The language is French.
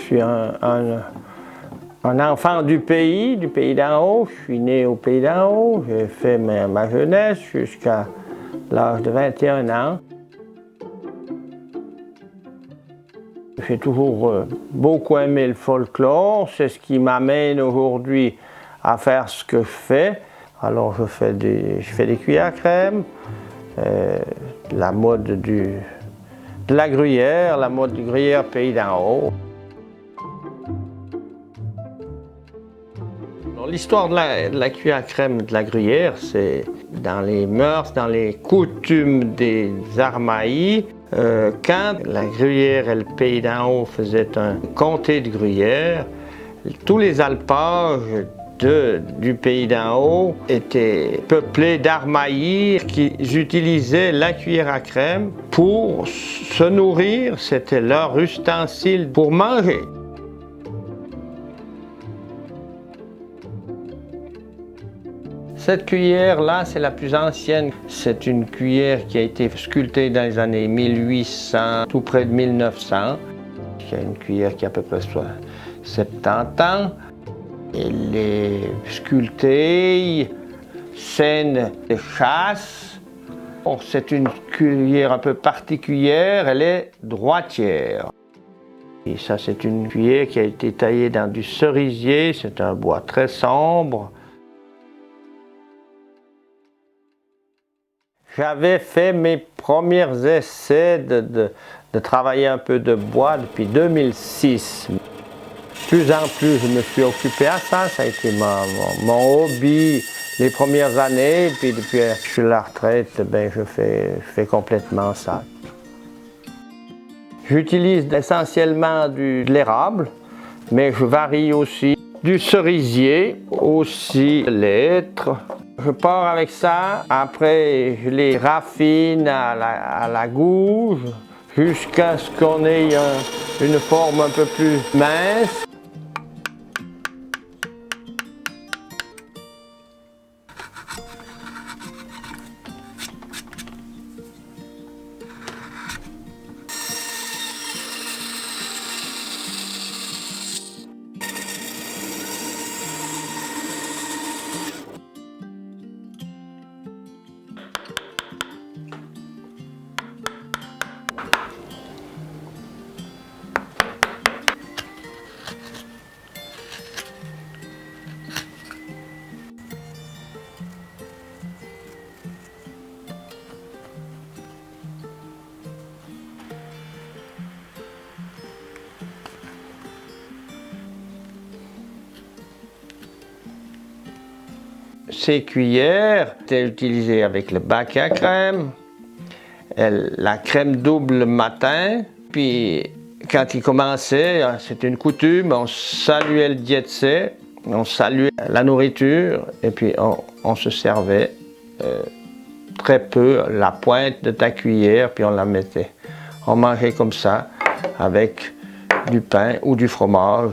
suis un enfant du pays d'en haut. Je suis né au pays d'en haut. J'ai fait ma jeunesse jusqu'à l'âge de 21 ans. J'ai toujours beaucoup aimé le folklore. C'est ce qui m'amène aujourd'hui à faire ce que je fais. Alors je fais des cuillères à crème, la mode de la gruyère, la mode du gruyère pays d'en haut. L'histoire de la cuillère à crème de la gruyère, c'est dans les mœurs, dans les coutumes des Armaillis. Quand la gruyère et le pays d'en haut faisaient un comté de gruyère, tous les alpages du pays d'en haut étaient peuplés d'Armaillis qui utilisaient la cuillère à crème pour se nourrir. C'était leur ustensile pour manger. Cette cuillère-là, c'est la plus ancienne. C'est une cuillère qui a été sculptée dans les années 1800, tout près de 1900. C'est une cuillère qui a à peu près 70 ans. Elle est sculptée, scène de chasse. C'est une cuillère un peu particulière, elle est droitière. Et ça, c'est une cuillère qui a été taillée dans du cerisier, c'est un bois très sombre. J'avais fait mes premiers essais de travailler un peu de bois depuis 2006. Plus en plus, je me suis occupé à ça. Ça a été mon hobby les premières années. Puis depuis que je suis à la retraite, je fais complètement ça. J'utilise essentiellement de l'érable, mais je varie aussi du cerisier, aussi de l'hêtre. Je pars avec ça, après je les raffine à la gouge jusqu'à ce qu'on ait une forme un peu plus mince. Ces cuillères étaient utilisées avec le bac à crème, la crème double le matin, puis quand il commençait, c'était une coutume, on saluait le diétse, on saluait la nourriture, et puis on se servait très peu la pointe de ta cuillère, puis on la mettait. On mangeait comme ça, avec du pain ou du fromage.